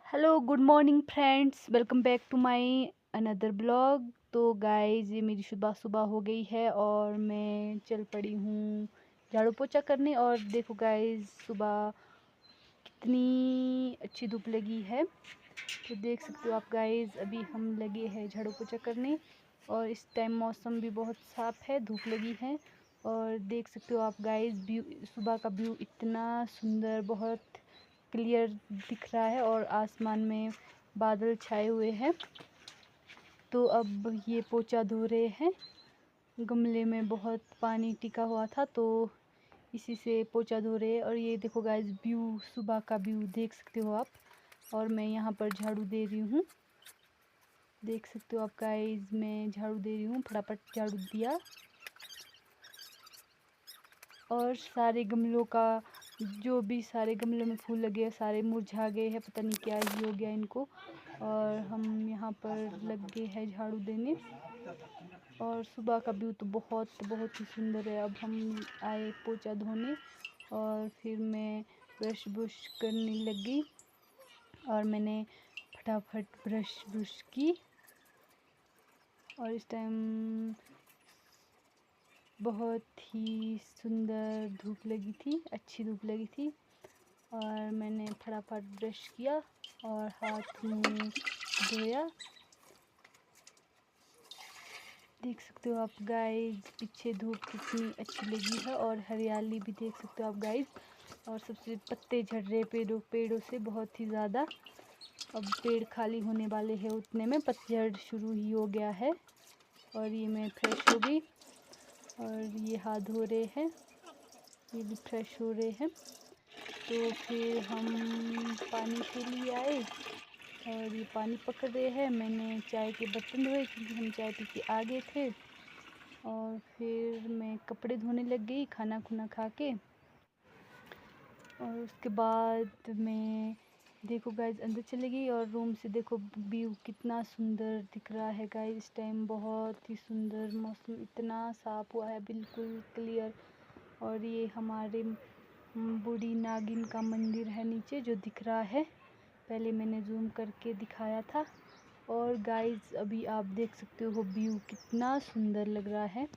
Hello good morning friends, welcome back to my another blog. तो guys, ये मेरी सुबह सुबह हो गई है और मैं चल पड़ी हूँ झाड़ू पोछा करने। और देखो गाइस, सुबह कितनी अच्छी धूप लगी है। तो देख सकते हो आप गाइस, अभी हम लगे हैं झाड़ू पोछा करने और इस टाइम मौसम भी बहुत साफ़ है, धूप लगी है। और देख सकते हो आप गाइस, व्यू सुबह का व्यू इतना सुंदर, बहुत क्लियर दिख रहा है और आसमान में बादल छाए हुए हैं। तो अब ये पोछा धो रहे हैं। गमले में बहुत पानी टिका हुआ था तो इसी से पोछा धो रहे हैं। और ये देखो गाइस, व्यू सुबह का व्यू देख सकते हो आप। और मैं यहाँ पर झाड़ू दे रही हूँ, देख सकते हो आप गाइस, मैं झाड़ू दे रही हूँ, फटाफट झाड़ू दिया। और सारे गमलों का, जो भी सारे गमलों में फूल लगे हैं सारे मुरझा गए हैं, पता नहीं क्या ही हो गया इनको। और हम यहाँ पर लग गए हैं झाड़ू देने। और सुबह का व्यू तो बहुत ही सुंदर है। अब हम आए पोछा धोने और फिर मैं ब्रश बुश करने लगी और मैंने फटाफट ब्रश बुश की। और इस टाइम बहुत ही सुंदर धूप लगी थी, अच्छी धूप लगी थी। और मैंने फटाफट ब्रश किया और हाथ मुंह धोया। देख सकते हो आप गाइस, पीछे धूप कितनी अच्छी लगी है और हरियाली भी देख सकते हो आप गाइस। और सबसे पत्ते झड़ रहे पेड़ों से बहुत ही ज़्यादा। अब पेड़ खाली होने वाले हैं, उतने में पतझड़ शुरू ही हो गया है। और ये मैं फ्रेश हो गई और ये हाथ धो रहे हैं, ये भी फ्रेश हो रहे हैं। तो फिर हम पानी के लिए आए और ये पानी पकड़ रहे हैं। मैंने चाय के बर्तन धोए क्योंकि हम चाय पी के आ गए थे। और फिर मैं कपड़े धोने लग गई खाना खुना खा के। और उसके बाद मैं, देखो गाइस, अंदर चली गई और रूम से देखो व्यू कितना सुंदर दिख रहा है गाइस। इस टाइम बहुत ही सुंदर, मौसम इतना साफ़ हुआ है, बिल्कुल क्लियर। और ये हमारे बूढ़ी नागिन का मंदिर है नीचे जो दिख रहा है, पहले मैंने जूम करके दिखाया था। और गाइस, अभी आप देख सकते हो व्यू कितना सुंदर लग रहा है।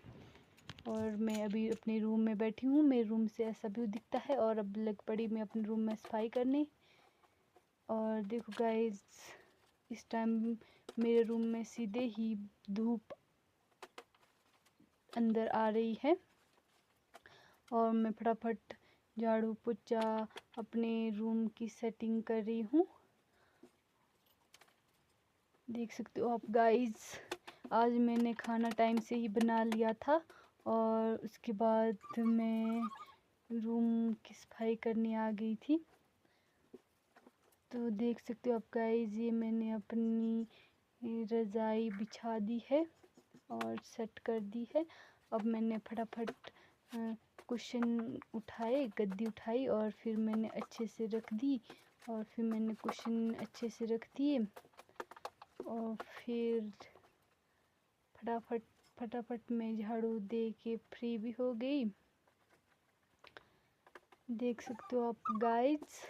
और मैं अभी अपने रूम में बैठी हूँ, मेरे रूम से ऐसा व्यू दिखता है। और अब लग पड़ी मैं अपने रूम में सफाई करने। और देखो गाइस, इस टाइम मेरे रूम में सीधे ही धूप अंदर आ रही है। और मैं फटाफट झाड़ू पोछा अपने रूम की सेटिंग कर रही हूँ। देख सकते हो आप गाइस, आज मैंने खाना टाइम से ही बना लिया था और उसके बाद मैं रूम की सफाई करने आ गई थी। तो देख सकते हो आप गाइस, ये मैंने अपनी रज़ाई बिछा दी है और सेट कर दी है। अब मैंने फटाफट कुशन उठाए, गद्दी उठाई और फिर मैंने अच्छे से रख दी। और फिर मैंने कुशन अच्छे से रख दिए और फिर फटाफट मैं झाड़ू दे के फ्री भी हो गई। देख सकते हो आप गाइस,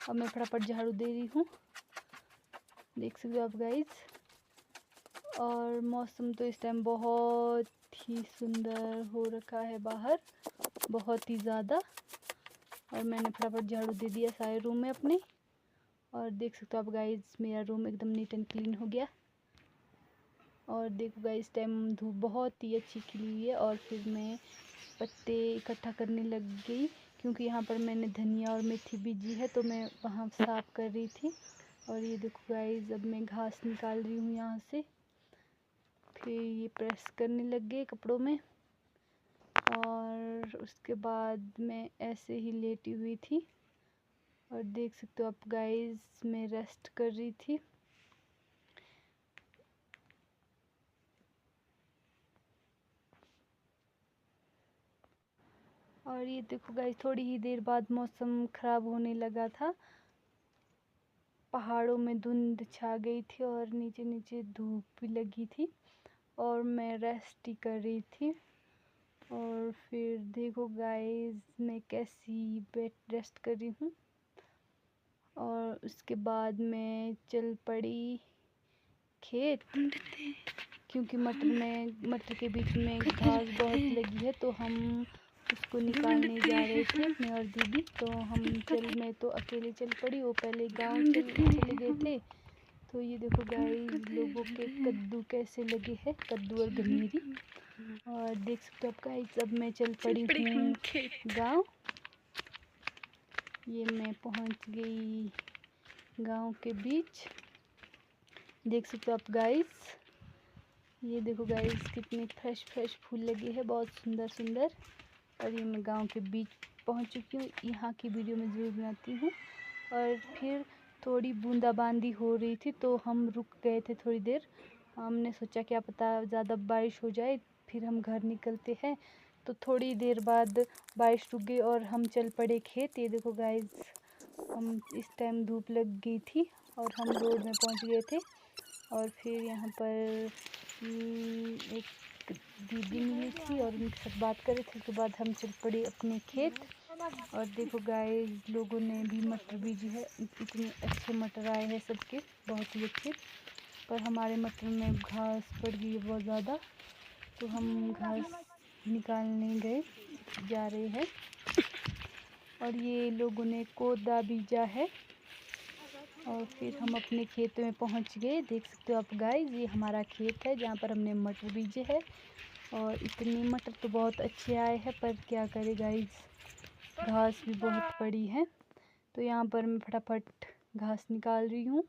अब मैं फटाफट झाड़ू दे रही हूँ, देख सकते हो आप गाइस। और मौसम तो इस टाइम बहुत ही सुंदर हो रखा है बाहर, बहुत ही ज़्यादा। और मैंने फटाफट झाड़ू दे दिया सारे रूम में अपने। और देख सकते हो आप गाइस, मेरा रूम एकदम नीट एंड क्लीन हो गया। और देखो गाइस, टाइम धूप बहुत ही अच्छी खिली हुई है। और फिर मैं पत्ते इकट्ठा करने लग गई क्योंकि यहाँ पर मैंने धनिया और मेथी बीजी है तो मैं वहाँ साफ़ कर रही थी। और ये देखो गाइस, अब मैं घास निकाल रही हूँ यहाँ से। फिर ये प्रेस करने लग गए कपड़ों में। और उसके बाद मैं ऐसे ही लेटी हुई थी और देख सकते हो आप गाइस, मैं रेस्ट कर रही थी। और ये देखो गाइस, थोड़ी ही देर बाद मौसम ख़राब होने लगा था, पहाड़ों में धुंध छा गई थी और नीचे नीचे धूप भी लगी थी। और मैं रेस्ट ही कर रही थी। और फिर देखो गाइस, मैं कैसी बेड रेस्ट कर रही हूँ। और उसके बाद मैं चल पड़ी खेत, क्योंकि मटर के बीच में घास बहुत लगी है, तो हम उसको निकालने जा रहे थे मैं और दीदी। तो मैं तो अकेले चल पड़ी, वो पहले गांव चले गए थे। तो ये देखो गाइस, लोगों के कद्दू कैसे लगे हैं, कद्दू और गन्नेरी। और देख सकते हो आप गाइस, अब मैं चल पड़ी हूँ गांव। ये मैं पहुंच गई गांव के बीच, देख सकते हो आप गाइस। ये देखो गाइस, कितने फ्रेश फूल लगे हैं, बहुत सुंदर। और ये मैं गांव के बीच पहुंच चुकी हूँ। यहाँ की वीडियो मैं ज़रूर बनाती हूँ। और फिर थोड़ी बूंदाबांदी हो रही थी, तो हम रुक गए थे थोड़ी देर। हमने सोचा क्या पता ज़्यादा बारिश हो जाए, फिर हम घर निकलते हैं। तो थोड़ी देर बाद बारिश रुक गई और हम चल पड़े खेत। ये देखो गाइस, हम इस टाइम धूप लग गई थी और हम रोड में पहुंच गए थे। और फिर यहाँ पर एक दीदी मिली थी और उनके साथ बात कर रहे थे। उसके बाद हम चल पड़े अपने खेत। और देखो गाइस, लोगों ने भी मटर बीजी है, इतने अच्छे मटर आए हैं सबके, बहुत ही अच्छे। पर हमारे मटर में घास पड़ गई है बहुत ज़्यादा, तो हम घास निकालने जा रहे हैं। और ये लोगों ने कोदा बीजा है। और फिर हम अपने खेत में पहुंच गए। देख सकते हो आप गाइस, ये हमारा खेत है जहाँ पर हमने मटर बीजे है। और इतनी मटर तो बहुत अच्छे आए हैं, पर क्या करें गाइस, घास भी बहुत पड़ी है। तो यहाँ पर मैं फटाफट घास निकाल रही हूँ।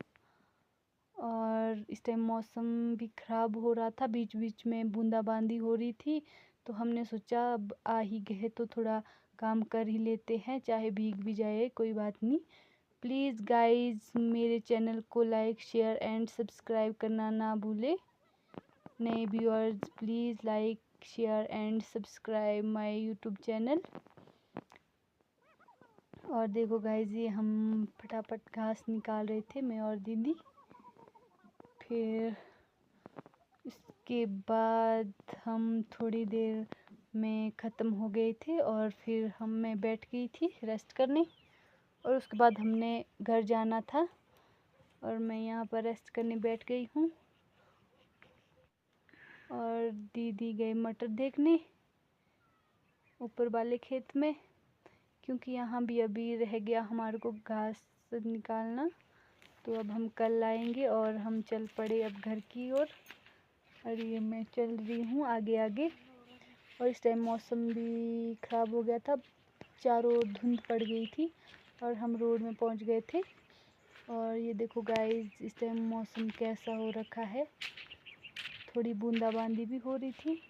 और इस टाइम मौसम भी ख़राब हो रहा था, बीच बीच में बूंदाबांदी हो रही थी। तो हमने सोचा अब आ ही गए तो थोड़ा काम कर ही लेते हैं, चाहे भीग भी जाए कोई बात नहीं। प्लीज़ गाइस, मेरे चैनल को लाइक शेयर एंड सब्सक्राइब करना ना भूले। नए viewers, please like share and subscribe my YouTube channel. और देखो गाइस, ये हम फटाफट घास निकाल रहे थे मैं और दीदी। फिर इसके बाद हम थोड़ी देर में ख़त्म हो गए थे और फिर मैं बैठ गई थी रेस्ट करने। और उसके बाद हमने घर जाना था और मैं यहाँ पर रेस्ट करने बैठ गई हूँ। और दीदी गए मटर देखने ऊपर वाले खेत में, क्योंकि यहाँ भी अभी रह गया हमारे को घास निकालना। तो अब हम कल आएंगे और हम चल पड़े अब घर की ओर। और ये मैं चल रही हूँ आगे। और इस टाइम मौसम भी ख़राब हो गया था, चारों ओर धुंध पड़ गई थी और हम रोड में पहुँच गए थे। और ये देखो गाइस, इस टाइम मौसम कैसा हो रखा है, थोड़ी बूंदाबांदी भी हो रही थी।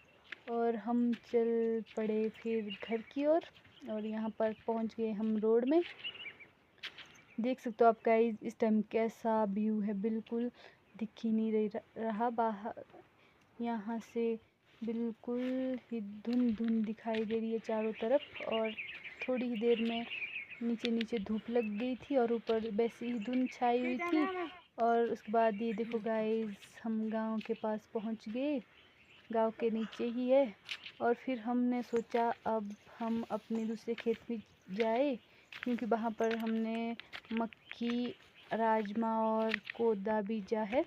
और हम चल पड़े फिर घर की ओर। और यहाँ पर पहुँच गए हम रोड में। देख सकते हो आप गाइस, इस टाइम कैसा व्यू है, बिल्कुल दिख ही नहीं रहा बाहर। यहाँ से बिल्कुल ही धुंध दिखाई दे रही है चारों तरफ। और थोड़ी ही देर में नीचे धूप लग गई थी और ऊपर वैसी ही धुंध छाई हुई थी। और उसके बाद ये देखो गाइस, हम गांव के पास पहुंच गए, गांव के नीचे ही है। और फिर हमने सोचा अब हम अपने दूसरे खेत में जाए, क्योंकि वहाँ पर हमने मक्की, राजमा और कोदा बीजा है।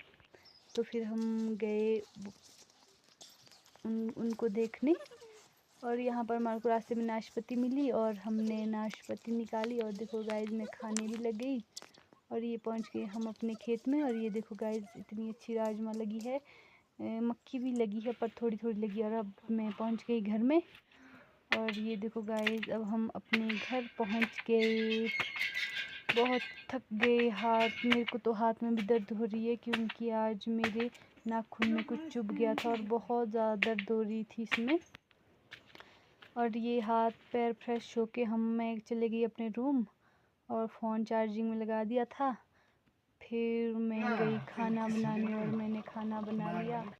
तो फिर हम गए उनको देखने। और यहाँ पर हमारे को रास्ते में नाशपाती मिली और हमने नाशपाती निकाली। और देखो गाइस, मैं खाने भी लग गई। और ये पहुँच गए हम अपने खेत में। और ये देखो गाइस, इतनी अच्छी राजमा लगी है, मक्की भी लगी है पर थोड़ी लगी। और अब मैं पहुँच गई घर में। और ये देखो गाइस, अब हम अपने घर पहुँच गए। बहुत थक गए, मेरे को तो हाथ में भी दर्द हो रही है, क्योंकि आज मेरे नाखून में कुछ चुभ गया था और बहुत ज़्यादा दर्द हो रही थी इसमें। और ये हाथ पैर फ्रेश होके मैं चले गई अपने रूम और फ़ोन चार्जिंग में लगा दिया था। फिर मैं गई खाना बनाने और मैंने खाना बना लिया।